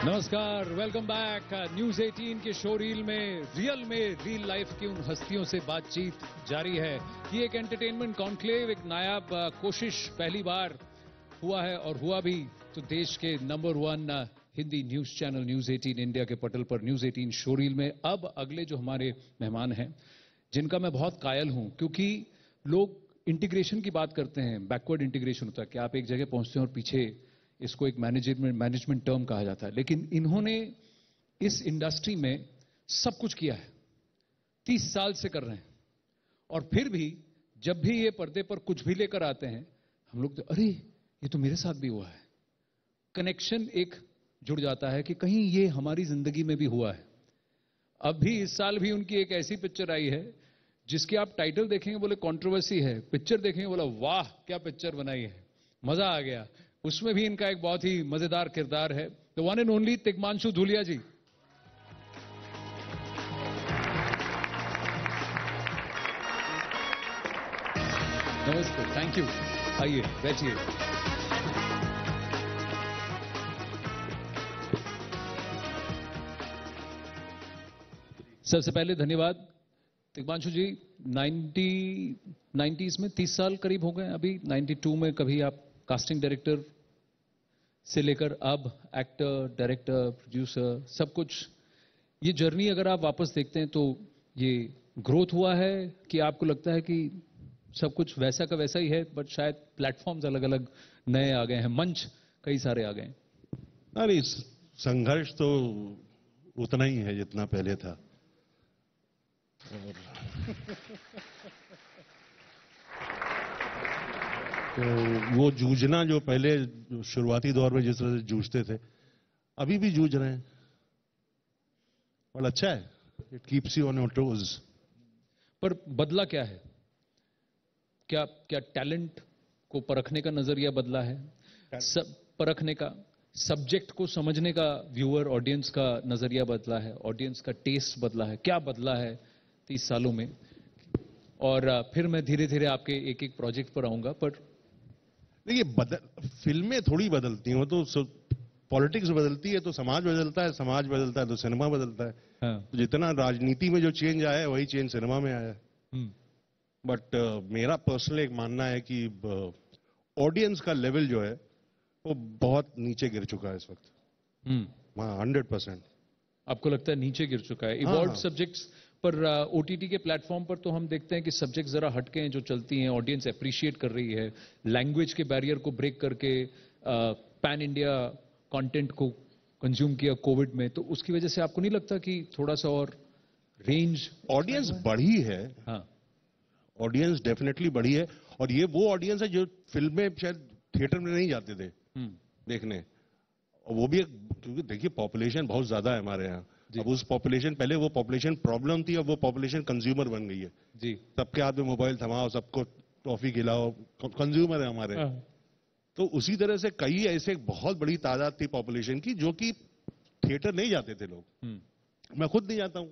नमस्कार, welcome back. News 18 के show reel में रियल लाइफ की उन हस्तियों से बातचीत जारी है। ये एक एंटरटेनमेंट कॉन्क्लेव, एक नायाब कोशिश पहली बार हुआ है और हुआ भी तो देश के number 1 Hindi news channel news 18 India के पटल पर न्यूज 18 शो रील में। अब अगले जो हमारे मेहमान हैं, जिनका मैं बहुत कायल हूं, क्योंकि लोग इंटीग्रेशन की बात करते हैं, बैकवर्ड इंटीग्रेशन होता है कि आप एक जगह पहुंचते हैं और पीछे इसको एक मैनेजमेंट टर्म कहा जाता है, लेकिन इन्होंने इस इंडस्ट्री में सब कुछ किया है, 30 साल से कर रहे हैं। और फिर भी जब भी ये पर्दे पर कुछ भी लेकर आते हैं, हम लोग तो अरे ये तो मेरे साथ भी हुआ है। कनेक्शन एक जुड़ जाता है कि कहीं ये हमारी जिंदगी में भी हुआ है। अब भी इस साल भी उनकी एक ऐसी पिक्चर आई है जिसकी आप टाइटल देखेंगे बोले कंट्रोवर्सी है, पिक्चर देखेंगे बोला वाह क्या पिक्चर बनाई है, मजा आ गया। उसमें भी इनका एक बहुत ही मजेदार किरदार है, the one and only Tigmanshu Dhulia ji. नमस्ते, थैंक यू। आइए बैठिए। सबसे पहले धन्यवाद तिग्मांशु जी। 90s में 30 साल करीब हो गए। अभी 92 में कभी आप कास्टिंग डायरेक्टर से लेकर अब एक्टर, डायरेक्टर, प्रोड्यूसर, सब कुछ। ये जर्नी अगर आप वापस देखते हैं तो ये ग्रोथ हुआ है कि आपको लगता है कि सब कुछ वैसा का वैसा ही है, बट शायद प्लेटफॉर्म्स अलग अलग नए आ गए हैं, मंच कई सारे आ गए हैं? अरे संघर्ष तो उतना ही है जितना पहले था। तो वो जूझना जो पहले शुरुआती दौर में जिस तरह से जूझते थे, अभी भी जूझ रहे हैं, और अच्छा है। It keeps you on your toes. पर बदला क्या है? क्या क्या टैलेंट को परखने का नजरिया बदला है? सब परखने का, सब्जेक्ट को समझने का व्यूअर ऑडियंस का नजरिया बदला है, ऑडियंस का टेस्ट बदला है, क्या बदला है 30 सालों में? और फिर मैं धीरे धीरे आपके एक एक प्रोजेक्ट पर आऊंगा। पर देखिए, फिल्में थोड़ी बदलती हैं, वो तो पॉलिटिक्स बदलती है तो समाज बदलता है, समाज बदलता है तो सिनेमा बदलता है। हाँ। तो जितना राजनीति में जो चेंज आया है वही चेंज सिनेमा में आया है। बट मेरा पर्सनल एक मानना है कि ऑडियंस का लेवल जो है वो बहुत नीचे गिर चुका है इस वक्त। हाँ, 100%। आपको लगता है नीचे गिर चुका है? हाँ, इवॉल्व हाँ। सब्जेक्ट्स पर ओटीटी के प्लेटफॉर्म पर तो हम देखते हैं कि सब्जेक्ट जरा हटके हैं जो चलती हैं, ऑडियंस अप्रिशिएट कर रही है। लैंग्वेज के बैरियर को ब्रेक करके पैन इंडिया कंटेंट को कंज्यूम किया कोविड में, तो उसकी वजह से आपको नहीं लगता कि थोड़ा सा और रेंज? ऑडियंस बढ़ी है। हाँ। ऑडियंस डेफिनेटली बढ़ी है, और ये वो ऑडियंस है जो फिल्में शायद थिएटर में नहीं जाते थे देखने। और वो भी क्योंकि देखिए पॉपुलेशन बहुत ज्यादा है हमारे यहाँ। अब उस पॉपुलेशन, पहले वो पॉपुलेशन प्रॉब्लम थी, अब वो पॉपुलेशन कंज्यूमर बन गई है जी। सबके हाथ में मोबाइल थमाओ, सबको टॉफी खिलाओ, कंज्यूमर है हमारे। तो उसी तरह से कई ऐसे बहुत बड़ी तादाद थी पॉपुलेशन की जो कि थिएटर नहीं जाते थे लोग। मैं खुद नहीं जाता हूं।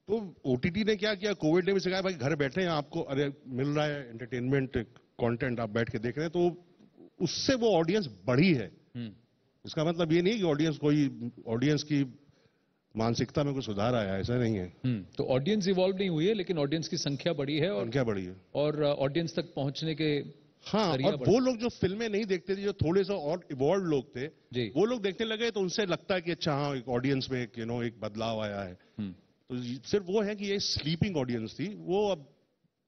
तो ओटीटी ने क्या किया, कोविड ने भी सिखाया भाई घर बैठे हैं, आपको अरे मिल रहा है एंटरटेनमेंट कंटेंट, आप बैठ के देख रहे हैं। तो उससे वो ऑडियंस बढ़ी है। इसका मतलब ये नहीं कि ऑडियंस की मानसिकता में कोई सुधार आया, ऐसा नहीं है। तो ऑडियंस इवॉल्व नहीं हुई है, लेकिन ऑडियंस की संख्या बढ़ी है, और संख्या बढ़ी है, और ऑडियंस तक पहुंचने के हाँ। और वो लोग जो फिल्में नहीं देखते थे, जो थोड़े से और इवॉल्व लोग थे, वो लोग देखने लगे, तो उनसे लगता है कि अच्छा हाँ, एक ऑडियंस में एक बदलाव आया है। तो सिर्फ वो है कि ये स्लीपिंग ऑडियंस थी, वो अब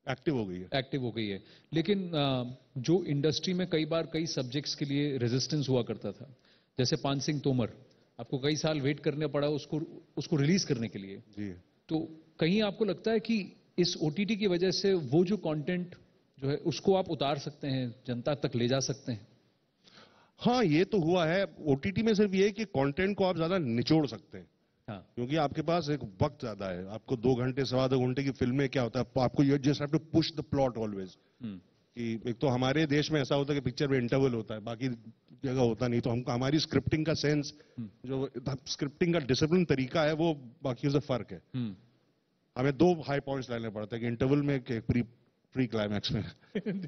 एक्टिव हो गई है। एक्टिव हो गई है। लेकिन जो इंडस्ट्री में कई बार कई सब्जेक्ट्स के लिए रेजिस्टेंस हुआ करता था, जैसे पान सिंह तोमर, आपको कई साल वेट करना पड़ा उसको रिलीज करने के लिए। जी। तो कहीं आपको लगता है कि इस ओटीटी की वजह से वो जो कंटेंट जो है उसको आप उतार सकते हैं, जनता तक ले जा सकते हैं? हाँ, ये तो हुआ है। ओटीटी में सिर्फ ये है कि कंटेंट को आप ज्यादा निचोड़ सकते हैं। हाँ। क्योंकि आपके पास एक वक्त ज्यादा है। आपको 2 घंटे, सवा 2 घंटे की फिल्म में क्या होता है, आपको you just have to push the plot always. कि एक तो हमारे देश में ऐसा होता है कि पिक्चर में इंटरवल होता है, बाकी जगह होता नहीं। तो हमको हमारी स्क्रिप्टिंग का सेंस, जो स्क्रिप्टिंग का डिसिप्लिन तरीका है, वो बाकी से फर्क है। हमें 2 हाई पॉइंट्स लाने पड़ते हैं कि इंटरवल में प्री प्री क्लाइमैक्स में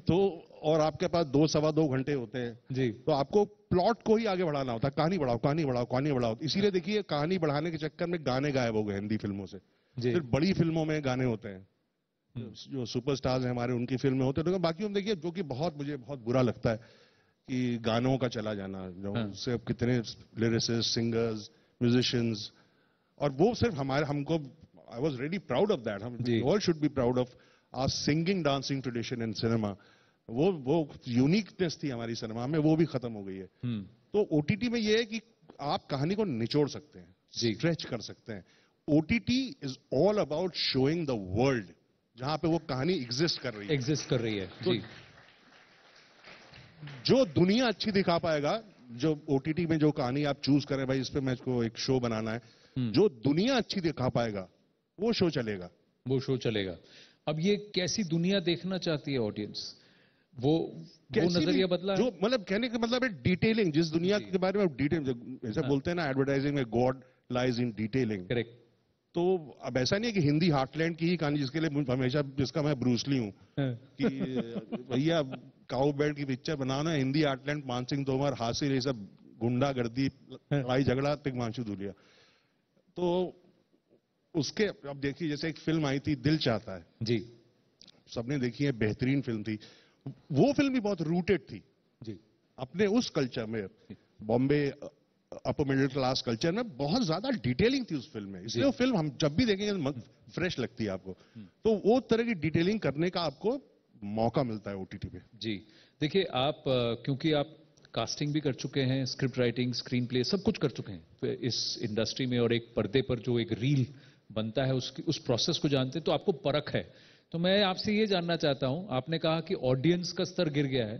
तो और आपके पास 2-2.25 घंटे होते हैं जी। तो आपको प्लॉट को ही आगे बढ़ाना होता है, कहानी बढ़ाओ कहानी बढ़ाओ कहानी बढ़ाओ। इसीलिए देखिए कहानी बढ़ाने के चक्कर में गाने गायब हो गए हिंदी फिल्मों से। सिर्फ बड़ी फिल्मों में गाने होते हैं, जो सुपरस्टार्स हैं हमारे उनकी फिल्में होते हैं। बाकी हम देखिए जो कि मुझे बहुत बुरा लगता है कि गानों का चला जाना, जो उससे कितने लिरिसिस्ट, सिंगर्स, म्यूजिशियंस, और वो सिर्फ हमको I was really proud of that, हम all should be proud of our singing dancing tradition in cinema. वो यूनिकनेस थी हमारी सिनेमा में, वो भी खत्म हो गई है। तो ओटीटी में ये है कि आप कहानी को निचोड़ सकते हैं, स्ट्रेच कर सकते हैं। OTT is all about showing the world जहां पे वो कहानी एग्जिस्ट कर रही है। जी। जो दुनिया अच्छी दिखा पाएगा, जो ओटीटी में जो कहानी आप चूज करें, भाई इस पे मैं इसको एक शो बनाना है, जो दुनिया अच्छी दिखा पाएगा वो शो चलेगा। अब ये कैसी दुनिया देखना चाहती है ऑडियंस, वो नजरिया बदला है। जो मतलब कहने का मतलब है डिटेलिंग, जिस दुनिया के बारे में डिटेल, जैसे बोलते हैं ना एडवर्टाइजिंग में God lies in detailing. Correct. तो अब ऐसा नहीं है कि हिंदी हार्टलैंड की ही कहानी, जिसके लिए हमेशा जिसका मैं ब्रूसली हूं कि भैया काऊ बेल्ट की पिक्चर बनाना है, हिंदी हार्टलैंड, मानसिंह तोमर, हासिल, ये सब गुंडागर्दी, लड़ाई झगड़ा, तिग्मांशु धूलिया। तो उसके अब देखिए जैसे एक फिल्म आई थी दिल चाहता है जी, सबने देखी है, बेहतरीन फिल्म थी। वो फिल्म भी बहुत रूटेड थी जी अपने उस कल्चर में, Bombay upper middle class culture में बहुत ज्यादा डिटेलिंग थी उस फिल्म में, इसलिए वो फिल्म हम जब भी देखेंगे फ्रेश लगती है आपको। तो वो तरह की डिटेलिंग करने का आपको मौका मिलता है ओटीटी पे। जी। देखिए आप क्योंकि आप कास्टिंग भी कर चुके हैं, स्क्रिप्ट राइटिंग, स्क्रीन प्ले सब कुछ कर चुके हैं तो इस इंडस्ट्री में, और एक पर्दे पर जो एक रील बनता है उस प्रोसेस को जानते हैं, तो आपको परख है। तो मैं आपसे ये जानना चाहता हूं, आपने कहा कि ऑडियंस का स्तर गिर गया है,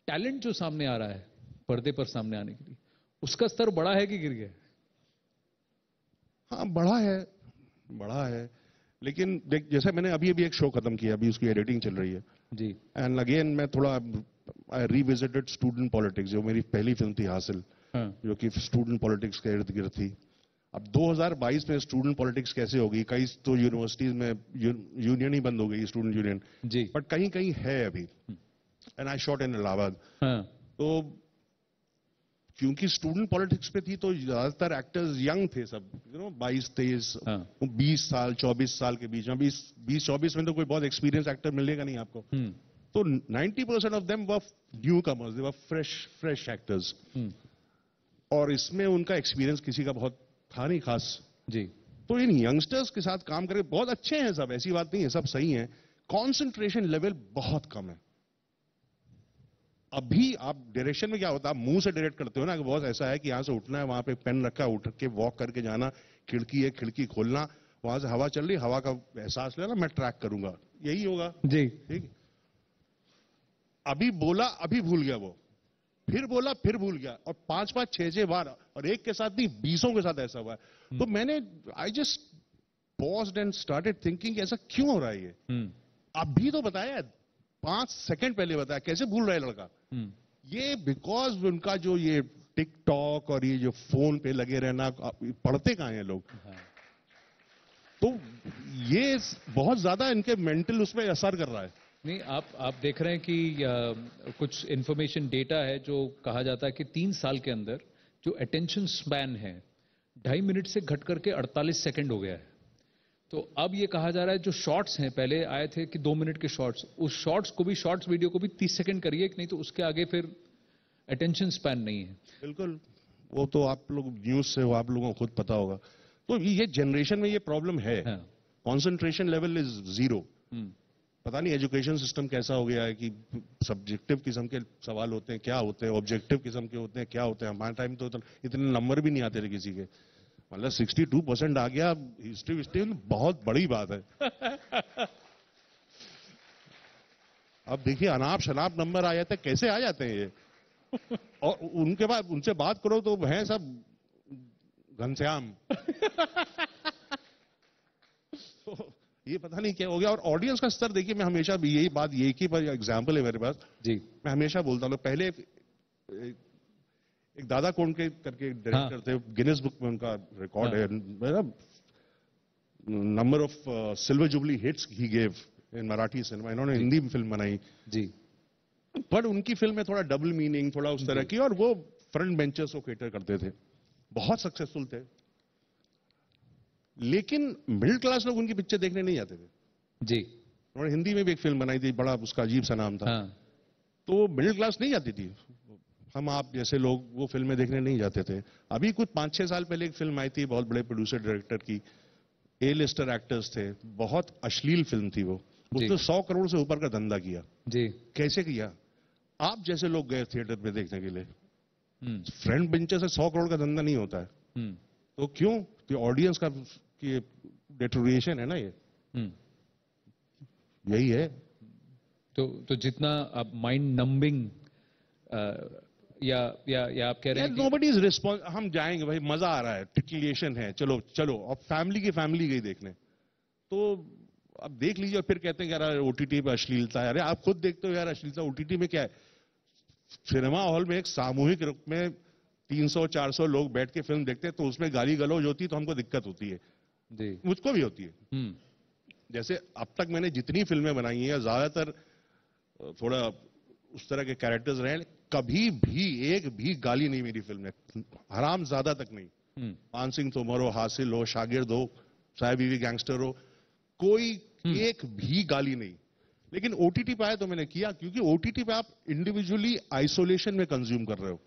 टैलेंट जो सामने आ रहा है पर्दे पर सामने आने के लिए, उसका स्तर बढ़ा है कि गिर गया? हाँ बढ़ा है, लेकिन देख जैसे मैंने अभी एक शो खत्म किया, अभी उसकी एडिटिंग चल रही है जी, एंड अगेन मैं थोड़ा आई रिविजिटेड स्टूडेंट पॉलिटिक्स, जो मेरी पहली फिल्म थी हासिल, जो कि स्टूडेंट पॉलिटिक्स के इर्द गिर्द थी। अब 2022 में स्टूडेंट पॉलिटिक्स कैसे होगी, कई तो यूनिवर्सिटीज में यूनियन ही बंद हो गई, स्टूडेंट यूनियन जी, बट कहीं कहीं है अभी। And I shot in Allahabad. तो क्योंकि स्टूडेंट पॉलिटिक्स पे थी तो ज्यादातर एक्टर्स यंग थे सब, 22-23, 20 साल 24 साल के बीच में। 20-24 में तो कोई बहुत एक्सपीरियंस एक्टर मिलेगा नहीं आपको। तो 90% of them were new commerce, they were fresh actors, और इसमें उनका एक्सपीरियंस किसी का बहुत था नहीं खास जी। तो इन यंगस्टर्स के साथ काम करके बहुत अच्छे हैं सब, ऐसी बात नहीं है, सब सही है, कंसंट्रेशन लेवल बहुत कम है। अभी आप डायरेक्शन में क्या होता है, आप मुंह से डायरेक्ट करते हो ना कि बहुत ऐसा है कि यहां से उठना है, वहां पे पेन रखा है, उठ के वॉक करके जाना, खिड़की है खिड़की खोलना, वहां से हवा चल रही, हवा का एहसास लेना, मैं ट्रैक करूंगा, यही होगा जी। ठीक। अभी बोला अभी भूल गया वो, फिर बोला फिर भूल गया, और 5-5 6-6 बार, और एक के साथ नहीं 20 के साथ ऐसा हुआ है। तो मैंने I just paused and started thinking ऐसा क्यों हो रहा है ये। अभी तो बताया 5 सेकंड पहले बताया, कैसे भूल रहा है लड़का। ये बिकॉज उनका जो ये टिकटॉक और ये जो फोन पे लगे रहना, पढ़ते कहां हैं लोग। तो ये बहुत ज्यादा इनके मेंटल उसमें असर कर रहा है। नहीं, आप देख रहे हैं कि कुछ इंफॉर्मेशन डेटा है जो कहा जाता है कि 3 साल के अंदर जो अटेंशन स्पैन है 2.5 मिनट से घट करके 48 सेकंड हो गया है। तो अब ये कहा जा रहा है जो शॉर्ट्स हैं, पहले आए थे कि 2 मिनट के शॉर्ट्स, उस शॉर्ट्स को भी, शॉर्ट्स वीडियो को भी 30 सेकंड करिए, नहीं तो उसके आगे फिर अटेंशन स्पैन नहीं है। बिल्कुल, वो तो आप लोग न्यूज से हो, आप लोगों को खुद पता होगा। तो ये जनरेशन में ये प्रॉब्लम है, कॉन्सेंट्रेशन लेवल इज 0। पता नहीं एजुकेशन सिस्टम कैसा हो गया है कि सब्जेक्टिव किस्म के सवाल होते हैं, क्या होते हैं, ऑब्जेक्टिव किस्म के होते हैं, क्या होते हैं। हमारे टाइम तो इतने नंबर भी नहीं आते थे किसी के, मतलब 62% आ गया, हिस्ट्री बहुत बड़ी बात है। अब देखिए अनाप शनाप नंबर आ जाते हैं, कैसे आ जाते हैं ये। और उनके बाद उनसे बात करो तो हैं सब घनश्याम। ये पता नहीं क्या हो गया। और ऑडियंस का स्तर देखिए, मैं हमेशा भी यही बात, यही की एग्जाम्पल है मेरे पास जी, मैं हमेशा बोलता हूँ। पहले एक दादा कोंडके करके डायरेक्टर थे, गिनेस बुक में उनका रिकॉर्ड है, number of silver jubilee hits he gave in Marathi cinema, इन्होंने हिंदी में फिल्म बनाई जी, पर उनकी फिल्म में थोड़ा डबल मीनिंग, थोड़ा उस तरह की, और वो फ्रंट बेंचर्स को केटर करते थे, बहुत सक्सेसफुल थे। लेकिन मिडिल क्लास लोग उनकी पिक्चर देखने नहीं जाते थे जी। उन्होंने हिंदी में भी एक फिल्म बनाई थी, बड़ा उसका अजीब सा नाम था। हाँ, तो मिडिल क्लास नहीं जाती थी, हम आप जैसे लोग वो फिल्में देखने नहीं जाते थे। अभी कुछ 5-6 साल पहले एक फिल्म आई थी बहुत बड़े प्रोड्यूसर डायरेक्टर की, ए लिस्टर एक्टर्स थे, बहुत अश्लील फिल्म थी वो, उसने 100 करोड़ से ऊपर का धंधा किया जी। कैसे किया? आप जैसे लोग गए थिएटर में देखने के लिए, फ्रंट बेंचर से 100 करोड़ का धंधा नहीं होता है। तो क्यों? तो ऑडियंस का डेटोरिएशन है ना, ये यही है। तो जितना आप माइंड नंबिंग या आप कह रहे हैं नोबडी इज रिस्पॉन्स, हम जाएंगे भाई, मजा आ रहा है, टिकुलेशन है, चलो चलो, अब फैमिली की फैमिली गई देखने, तो अब देख लीजिए और फिर कहते हैं यार ओटीटी पे अश्लीलता है। अरे आप खुद देखते हो यार अश्लीलता ओटीटी में क्या है? सिनेमा हॉल में एक सामूहिक रूप में 300-400 लोग बैठ के फिल्म देखते हैं, तो उसमें गाली गलौज होती है तो हमको दिक्कत होती है जी, मुझको भी होती है। जैसे अब तक मैंने जितनी फिल्में बनाई हैं ज्यादातर थोड़ा उस तरह के कैरेक्टर्स रहे, कभी भी एक भी गाली नहीं मेरी फिल्म में, हराम ज्यादा तक नहीं। मान सिंह तोमर हो, हासिल हो, शागिर्द हो, साहब बीवी गैंगस्टर हो, कोई एक भी गाली नहीं। लेकिन ओटीटी पे आया तो मैंने किया, क्योंकि ओटीटी पे आप इंडिविजुअली आइसोलेशन में कंज्यूम कर रहे हो।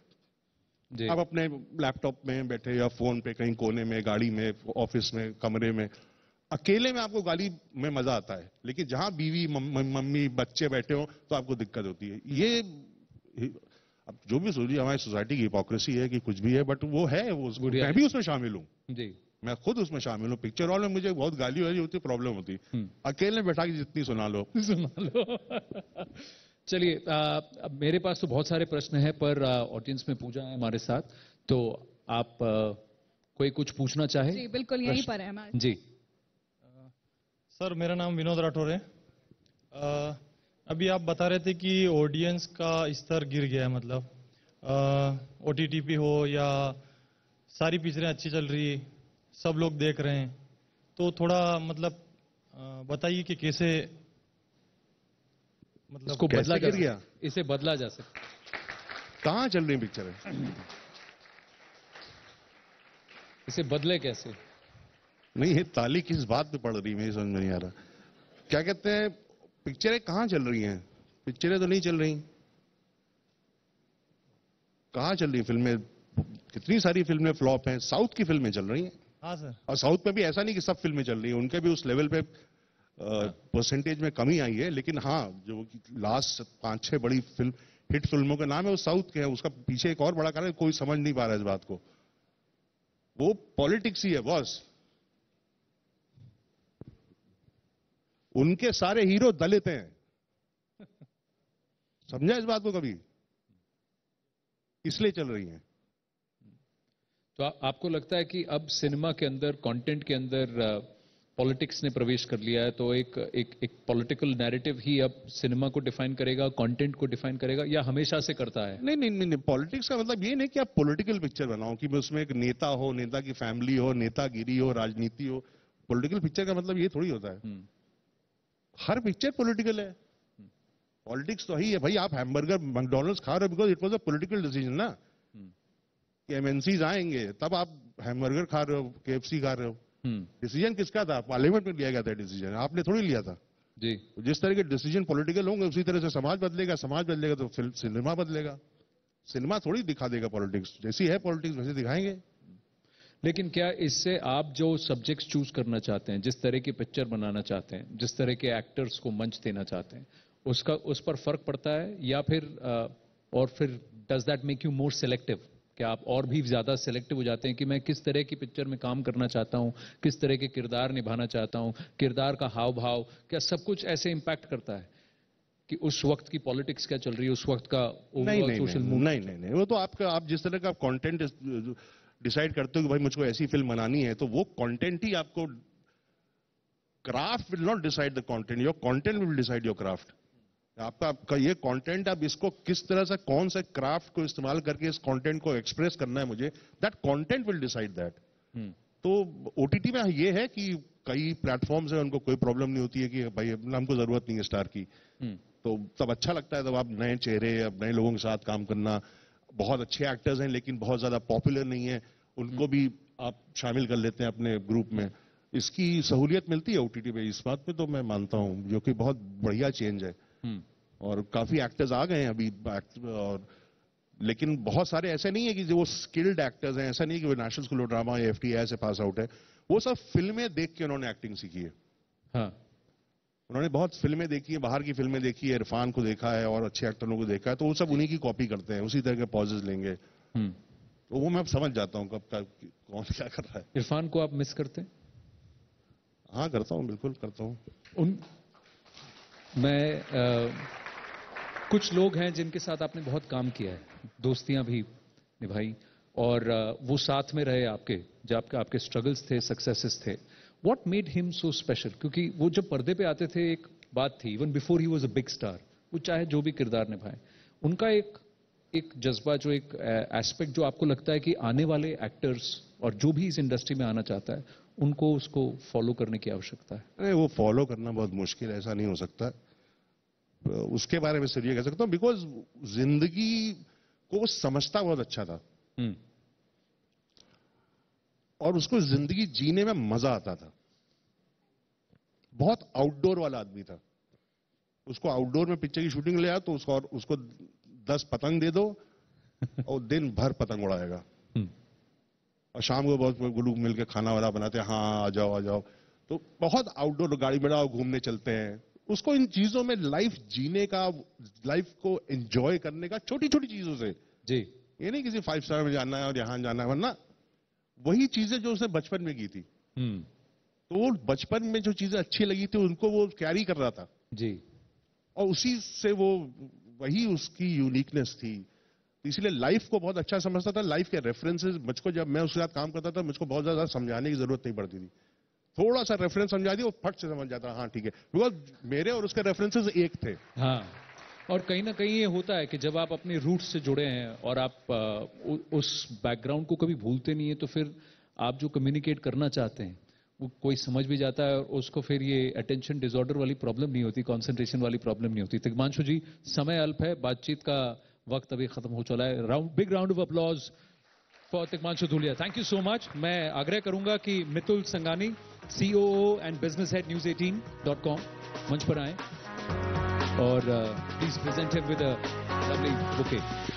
आप अपने लैपटॉप में बैठे या फोन पे कहीं कोने में, गाड़ी में, ऑफिस में, कमरे में, अकेले में आपको गाली में मजा आता है, लेकिन जहां बीवी मम्मी बच्चे बैठे हो तो आपको दिक्कत होती है। ये अब जो भी सोचिए, हमारी सोसाइटी की हिपोक्रेसी है कि कुछ भी है, बट वो है, वो मैं भी उसमें शामिल हूं जी, मैं खुद उसमें शामिल हूं। पिक्चर हॉल में मुझे बहुत गाली वाली होती, प्रॉब्लम होती, अकेले बैठा के जितनी सुना लो सुना लो। चलिए, अब मेरे पास तो बहुत सारे प्रश्न हैं, पर ऑडियंस में पूजा है हमारे साथ, तो आप कोई कुछ पूछना चाहे? जी बिल्कुल, यहीं पर है हमारे जी। सर मेरा नाम विनोद राठौर है। अभी आप बता रहे थे कि ऑडियंस का स्तर गिर गया है, मतलब ओटीटी पे हो या सारी पिक्चरें अच्छी चल रही, सब लोग देख रहे हैं, तो थोड़ा मतलब बताइए कि कैसे मतलब इसको बदला गिर गया, इसे बदला जा सकता। कहां चल रही पिक्चर है, इसे बदले कैसे? नहीं है, ताली किस बात पे पड़ रही, मेरी समझ में नहीं आ रहा। क्या कहते हैं, पिक्चरें कहां चल रही हैं? पिक्चरें तो नहीं चल रही। कहां चल रही फिल्में? कितनी सारी फिल्में फ्लॉप हैं, साउथ की फिल्में चल रही हैं। हाँ सर। और साउथ में भी ऐसा नहीं कि सब फिल्में चल रही हैं, उनके भी उस लेवल पे परसेंटेज में कमी आई है, लेकिन हाँ, जो लास्ट 5-6 बड़ी फिल्म हिट फिल्मों के नाम है वो साउथ के हैं। उसका पीछे एक और बड़ा कारण है, कोई समझ नहीं पा रहा है इस बात को, वो पॉलिटिक्स ही है बॉस। उनके सारे हीरो दलित हैं, समझा इस बात को कभी? इसलिए चल रही हैं। तो आपको लगता है कि अब सिनेमा के अंदर, कंटेंट के अंदर पॉलिटिक्स ने प्रवेश कर लिया है, तो एक पॉलिटिकल नैरेटिव ही अब सिनेमा को डिफाइन करेगा, कंटेंट को डिफाइन करेगा, या हमेशा से करता है? नहीं नहीं नहीं, पॉलिटिक्स का मतलब ये नहीं कि आप पॉलिटिकल पिक्चर बनाओ कि उसमें एक नेता हो, नेता की फैमिली हो, नेतागिरी हो, राजनीति हो। पॉलिटिकल पिक्चर का मतलब ये थोड़ी होता है। हर पिक्चर पॉलिटिकल है। पॉलिटिक्स तो ही है भाई, आप हैमबर्गर मैकडॉनल्ड्स खा रहे हो because it was a political decision ना, कि एमएनसीज आएंगे तब आप हैमबर्गर खा रहे हो, केएफसी खा रहे हो। डिसीजन किसका था? पार्लियामेंट में लिया गया था डिसीजन, आपने थोड़ी लिया था जी। जिस तरह के डिसीजन पॉलिटिकल होंगे उसी तरह से समाज बदलेगा, समाज बदलेगा तो फिर सिनेमा बदलेगा। सिनेमा थोड़ी दिखा देगा पॉलिटिक्स, जैसी है पॉलिटिक्स वैसे दिखाएंगे। लेकिन क्या इससे आप जो सब्जेक्ट्स चूज करना चाहते हैं, जिस तरह की पिक्चर बनाना चाहते हैं, जिस तरह के एक्टर्स को मंच देना चाहते हैं, उस पर फर्क पड़ता है, या फिर और फिर does that make you more selective? क्या आप और भी ज्यादा सिलेक्टिव हो जाते हैं कि मैं किस तरह की पिक्चर में काम करना चाहता हूं, किस तरह के किरदार निभाना चाहता हूं, किरदार का हाव भाव, क्या सब कुछ ऐसे इंपैक्ट करता है कि उस वक्त की पॉलिटिक्स क्या चल रही है, उस वक्त का ओवरऑल सोशल मूड? नहीं, वो तो आप जिस तरह का कंटेंट डिसाइड करते हो कि भाई मुझको ऐसी फिल्म बनानी है, तो वो कंटेंट ही आपको, craft will not decide the content, your content will decide your craft. आपका ये कंटेंट, अब इसको किस तरह से, कौन से क्राफ्ट को इस्तेमाल करके इस कंटेंट को एक्सप्रेस करना है मुझे, that content will decide that. तो ओटीटी में ये है कि कई प्लेटफॉर्म्स हैं, उनको कोई प्रॉब्लम नहीं होती है कि भाई हमको जरूरत नहीं है स्टार की। तो तब अच्छा लगता है, तब आप नए चेहरे, अब नए लोगों के साथ काम करना। बहुत अच्छे एक्टर्स हैं लेकिन बहुत ज्यादा पॉपुलर नहीं है, उनको भी आप शामिल कर लेते हैं अपने ग्रुप में। इसकी सहूलियत मिलती है ओटीटी पे, इस बात पे तो मैं मानता हूं, जो कि बहुत बढ़िया चेंज है। और काफी एक्टर्स आ गए हैं अभी, और लेकिन बहुत सारे ऐसे नहीं है कि जो स्किल्ड एक्टर्स हैं, ऐसा नहीं है कि वो नेशनल स्कूल ऑफ ड्रामा या एफटीआई से पास आउट है। वो सब फिल्में देख के उन्होंने एक्टिंग सीखी है। हाँ, उन्होंने बहुत फिल्में देखी है, बाहर की फिल्में देखी है, इरफान को देखा है और अच्छे एक्टरों को देखा है, तो वो सब उन्हीं की कॉपी करते हैं, उसी तरह के पॉजेस लेंगे। तो वो मैं समझ जाता हूँ कब कौन क्या कर रहा है। इरफान को आप मिस करते हैं? हाँ करता हूँ, बिल्कुल करता हूँ। कुछ लोग हैं जिनके साथ आपने बहुत काम किया है, दोस्तियां भी निभाई, और वो साथ में रहे आपके, जब आपके स्ट्रगल्स थे, सक्सेसेस थे। What made him so special? क्योंकि वो जब पर्दे पे आते थे एक बात थी, even before he was a big star, वो चाहे जो भी किरदार निभाए, उनका एक जज्बा, जो एक एस्पेक्ट जो आपको लगता है कि आने वाले एक्टर्स और जो भी इस इंडस्ट्री में आना चाहता है उनको उसको फॉलो करने की आवश्यकता है। अरे वो फॉलो करना बहुत मुश्किल है, ऐसा नहीं हो सकता। उसके बारे में सिर्फ ये कह सकता हूँ, बिकॉज जिंदगी को वो समझता बहुत अच्छा था और उसको जिंदगी जीने में मजा आता था। बहुत आउटडोर वाला आदमी था। उसको आउटडोर में पिक्चर की शूटिंग ले आ तो उसको 10 पतंग दे दो और दिन भर पतंग उड़ाएगा। और शाम को बहुत लोग मिलकर खाना वाला बनाते हैं, हाँ आ जाओ। तो बहुत आउटडोर, गाड़ी में आओ, घूमने चलते हैं। उसको इन चीजों में लाइफ जीने का, लाइफ को एंजॉय करने का, छोटी छोटी चीजों से जी। ये नहीं किसी 5 स्टार में जाना है और यहां जाना है, वरना वही चीजें जो उसने बचपन में की थी। तो वो बचपन में जो चीजें अच्छी लगी थी उनको वो कैरी कर रहा था जी, और उसी से वो, वही उसकी यूनिकनेस थी। इसलिए लाइफ को बहुत अच्छा समझता था। लाइफ के रेफरेंसेस मुझको, जब मैं उसके साथ काम करता था, मुझको बहुत ज्यादा समझाने की जरूरत नहीं पड़ती थी। थोड़ा सा रेफरेंस समझा दिया, वो फट से समझ जाता, हाँ ठीक है, बिकॉज मेरे और उसके रेफरेंसेस एक थे। हाँ, और कहीं ना कहीं ये होता है कि जब आप अपने रूट्स से जुड़े हैं और आप उस बैकग्राउंड को कभी भूलते नहीं है, तो फिर आप जो कम्युनिकेट करना चाहते हैं वो कोई समझ भी जाता है, और उसको फिर ये अटेंशन डिसऑर्डर वाली प्रॉब्लम नहीं होती, कंसंट्रेशन वाली प्रॉब्लम नहीं होती। तिग्मांशु जी, समय अल्प है, बातचीत का वक्त अभी खत्म हो चला है। Big round of applause for Tigmanshu Dhulia. Thank you so much. मैं आग्रह करूंगा कि Mitul Sangani, COO and business head news18.com, मंच पर आए और please present him with a lovely bouquet.